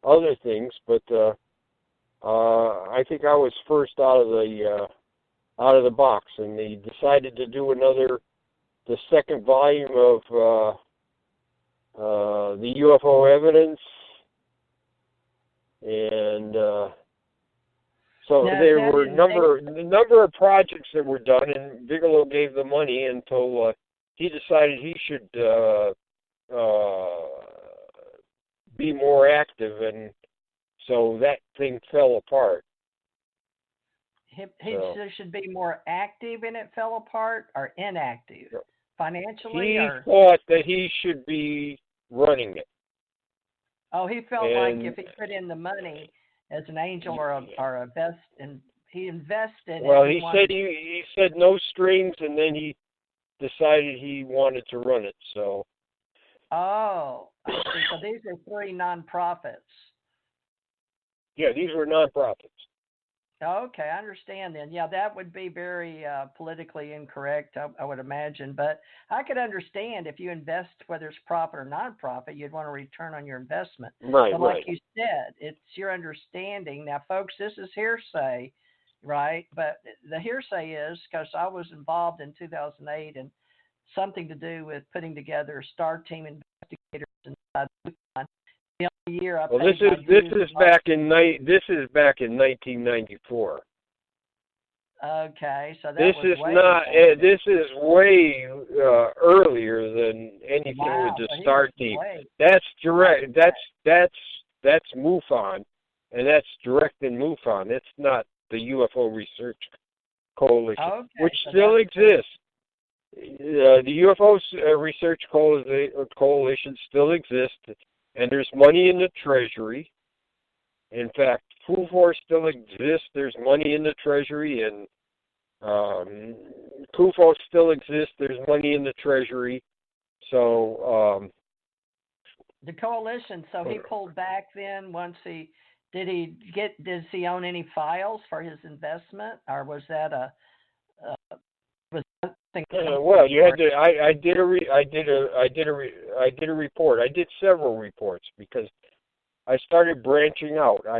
other things, but I think I was first out of the box, and they decided to do the second volume of the UFO evidence, and so Now, there were a number of projects that were done, and Bigelow gave the money until he decided he should be more active, and so that thing fell apart. He should be more active, and it fell apart, or inactive financially. He thought that he should be running it. Oh, he felt like if he put in the money as an angel or a vest, and he invested. Well, he said no strings, and then he decided he wanted to run it. So. Oh, I see. So these are 3 nonprofits. Yeah, these were nonprofits. Okay, I understand then. Yeah, that would be very politically incorrect, I would imagine. But I could understand if you invest, whether it's profit or non-profit, you'd want a return on your investment. Right, but like you said, it's your understanding. Now, folks, this is hearsay, right? But the hearsay is because I was involved in 2008 and something to do with putting together a STAR team investigators inside UConn. Year well, this is back in 1994. Okay, so this is way earlier than anything with the STAR team. That's direct. That's MUFON, and that's direct in MUFON. It's not the UFO Research Coalition, which still exists. The UFO Research Coalition still exists. And there's money in the Treasury. In fact, FUFOR still exists. There's money in the Treasury, and CUFO still exists. There's money in the Treasury. So the coalition. So he pulled back then. Once did he own any files for his investment, or was that well, you had to. I did a report. I did several reports because I started branching out. I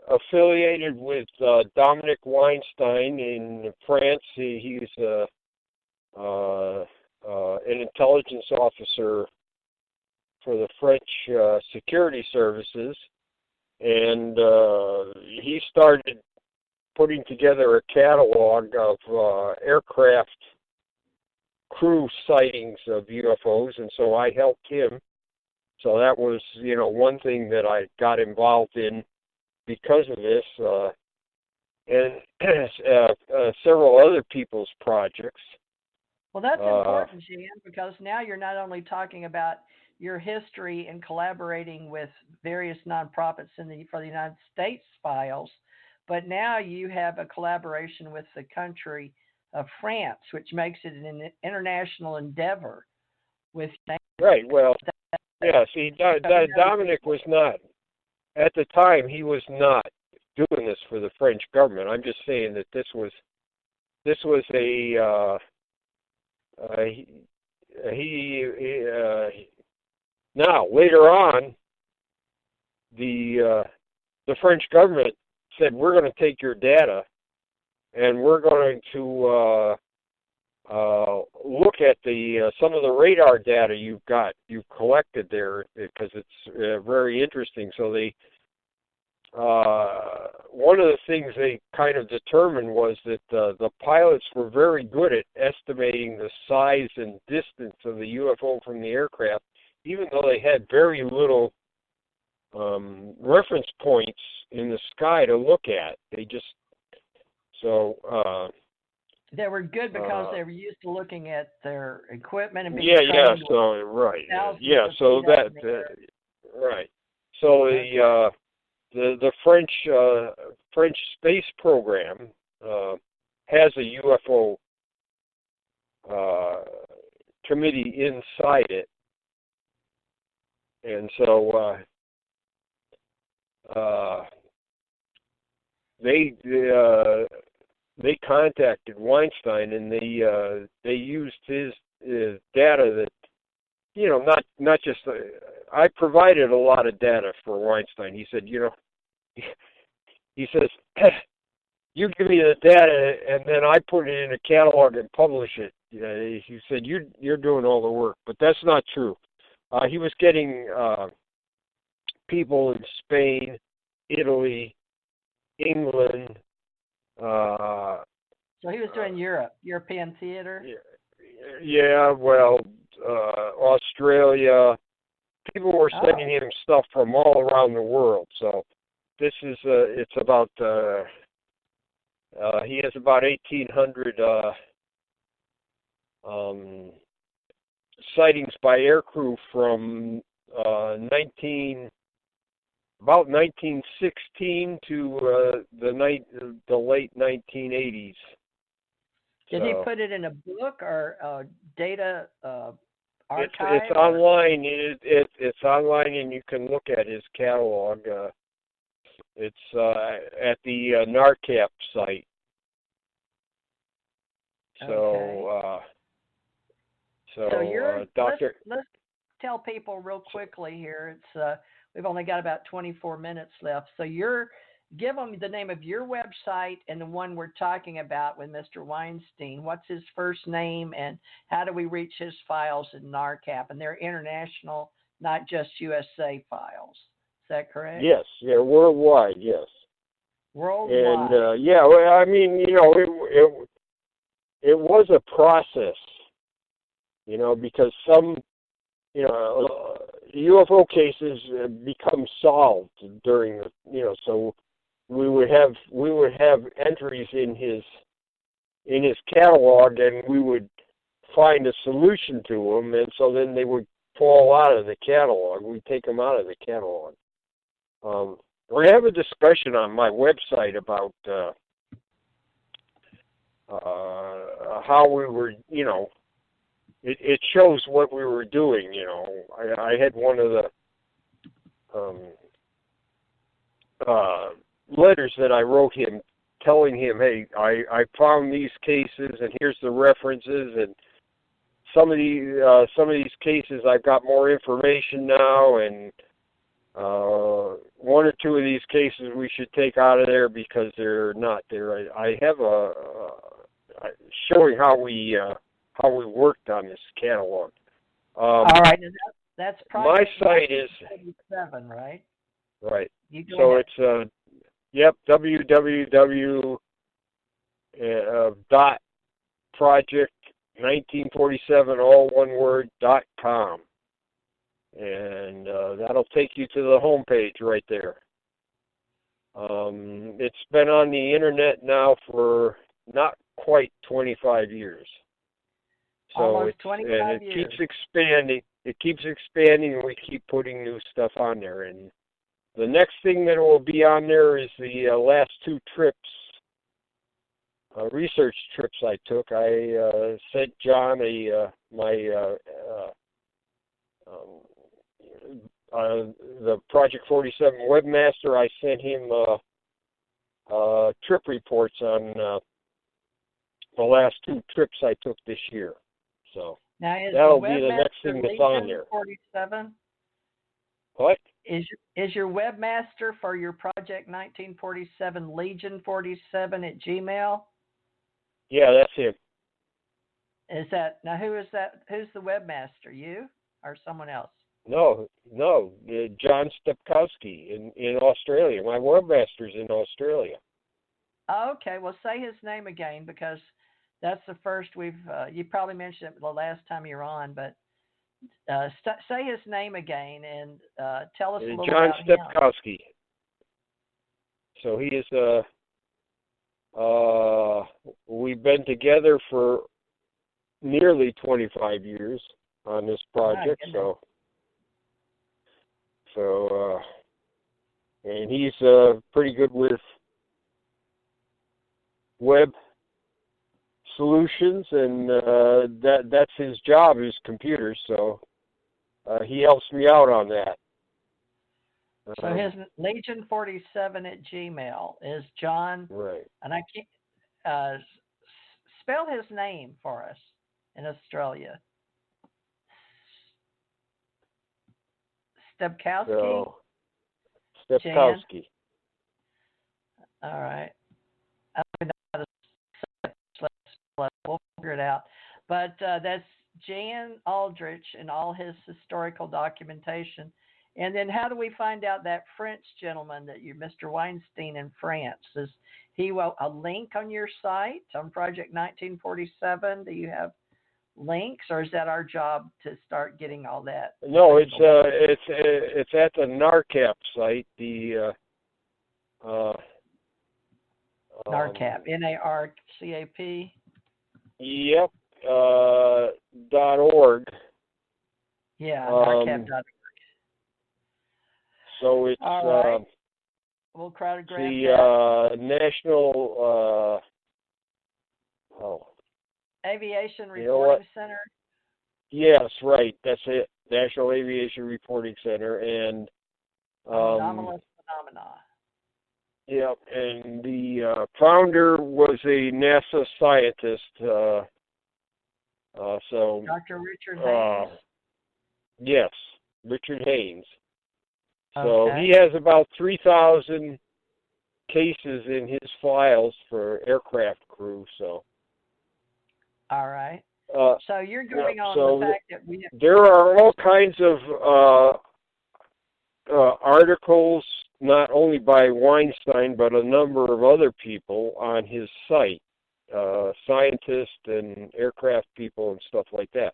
affiliated with Dominic Weinstein in France. He's an intelligence officer for the French security services, and he started putting together a catalog of aircraft crew sightings of UFOs, and so I helped him. So that was, one thing that I got involved in because of this, and several other people's projects. Well, that's important, Jan, because now you're not only talking about your history in collaborating with various nonprofits for the United States files, but now you have a collaboration with the country of France, which makes it an international endeavor. Right. Well, yeah. See, Dominic was not at the time. He was not doing this for the French government. I'm just saying that this was a now later on the French government said, we're going to take your data and we're going to look at some of the radar data you've collected there, because it's very interesting. So they one of the things they kind of determined was that the pilots were very good at estimating the size and distance of the UFO from the aircraft, even though they had very little reference points in the sky to look at. They were good because they were used to looking at their equipment and being right. So the French space program has a UFO committee inside it, and so they contacted Weinstein, and they used his data that, not just I provided a lot of data for Weinstein. He said, he says, you give me the data, and then I put it in a catalog and publish it. He said, you're doing all the work, but that's not true. He was getting people in Spain, Italy, England. So he was doing European theater? Yeah, well, Australia. People were sending him stuff from all around the world. So this is, it's about, he has about 1,800 sightings by aircrew from about 1916 to the late 1980s. Did he put it in a book or data archive? It's online. It's online, and you can look at his catalog. It's at the NARCAP site. So, Doctor. Let's tell people real quickly here. It's we've only got about 24 minutes left. So give them the name of your website and the one we're talking about with Mr. Weinstein. What's his first name, and how do we reach his files in NARCAP? And they're international, not just USA files. Is that correct? Yes, they're worldwide. Yes. Worldwide. And well, I mean, it was a process, because some, UFO cases become solved during so we would have entries in his catalog, and we would find a solution to them, and so then they would fall out of the catalog. We'd take them out of the catalog. We have a discussion on my website about how we were, it shows what we were doing, I had one of the letters that I wrote him telling him, hey, I found these cases, and here's the references, and some of these cases I've got more information now, and one or two of these cases we should take out of there because they're not there. I have showing how we worked on this catalog. All right, and that's my site is 7, right? Right. So ahead. It's www. Dot project 1947 all one word .com, and that'll take you to the home page right there. It's been on the internet now for not quite 25 years. So almost 25 years. Keeps expanding. It keeps expanding, and we keep putting new stuff on there. And the next thing that will be on there is the last 2 trips, research trips I took. I sent John the Project 47 webmaster. I sent him trip reports on the last 2 trips I took this year. So now that'll be the next thing that's on there. 47? What? Is your webmaster for your Project 1947 Legion 47 at Gmail? Yeah, that's him. Is that now? Who is that? Who's the webmaster? You or someone else? No, John Stepkowski in Australia. My webmaster's in Australia. Okay, well, say his name again, because that's the first you probably mentioned it the last time you were on, but say his name again and tell us a little John about him. Stepkowski. So he is we've been together for nearly 25 years on this project. And he's pretty good with web solutions, and that's his job, is computers. So he helps me out on that. So his Legion 47 at Gmail is John. Right. And I can't spell his name for us in Australia. Stepkowski? So, Stepkowski. All right. I don't know how to spell it. We'll figure it out. But that's Jan Aldrich and all his historical documentation. And then how do we find out that French gentleman that you, Mr. Weinstein in France? Is he a link on your site on Project 1947? Do you have links, or is that our job to start getting all that? No, it's at the NARCAP site. The NARCAP, NARCAP. Yep. .org. Yeah, NARCAP.org. So it's all right. We'll try to grab the National Aviation Reporting Center. Yes, right. That's it. National Aviation Reporting Center, and anomalous phenomena. Yep, and the founder was a NASA scientist. So Dr. Richard Haynes. Yes, Richard Haynes. So okay. he has about 3,000 cases in his files for aircraft crew. So. All right. So you're going on the fact that we have... There are all kinds of articles, not only by Weinstein, but a number of other people on his site, scientists and aircraft people and stuff like that.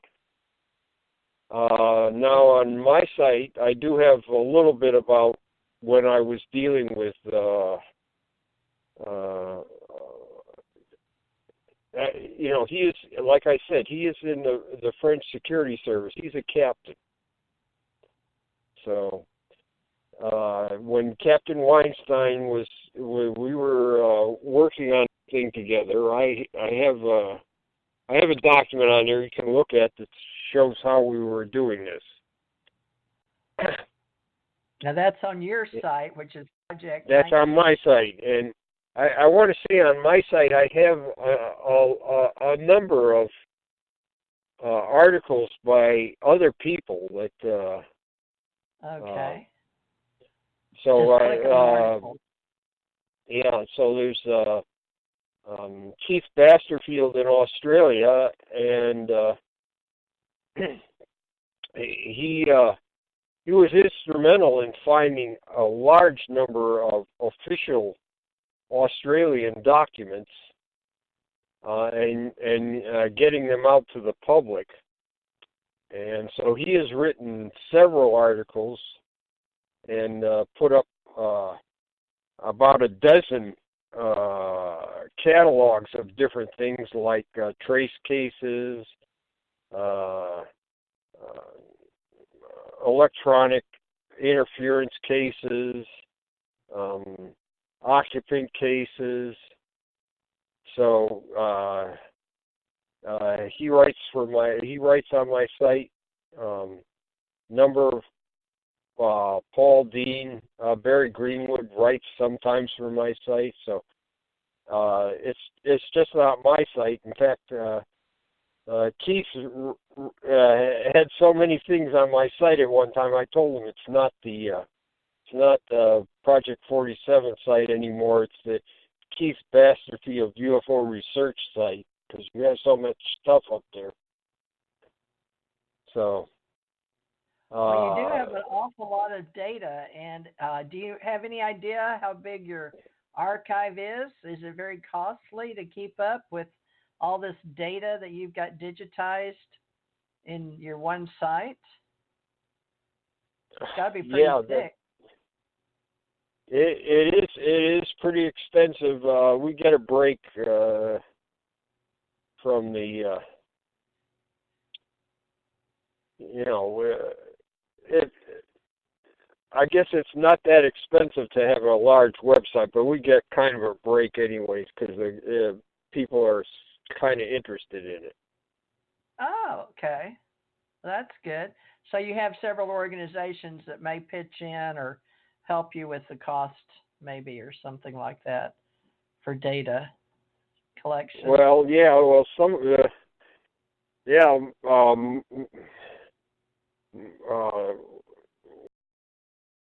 Now on my site, I do have a little bit about when I was dealing with he is, like I said, he is in the French security service. He's a captain. So when Captain Weinstein we were working on a thing together, I have a document on there you can look at that shows how we were doing this. Now that's on your site, which is Project. That's on my site, and I want to say on my site I have a number of articles by other people that. Okay. So yeah. So there's Keith Basterfield in Australia, and he was instrumental in finding a large number of official Australian documents and getting them out to the public. And so he has written several articles and put up about a dozen catalogs of different things like trace cases, electronic interference cases, occupant cases. So he writes on my site. Number of Paul Dean, Barry Greenwood writes sometimes for my site. So it's just not my site. In fact, Keith had so many things on my site at one time. I told him it's not the Project 47 site anymore. It's the Keith Basterfield UFO research site because we have so much stuff up there. So. Well, you do have an awful lot of data, and do you have any idea how big your archive is? Is it very costly to keep up with all this data that you've got digitized in your one site? It's got to be pretty thick. It is pretty expensive. We get a break from the I guess it's not that expensive to have a large website, but we get kind of a break anyways because people are kind of interested in it. Oh, okay. Well, that's good. So you have several organizations that may pitch in or help you with the cost, maybe, or something like that for data collection. Well, yeah. Well,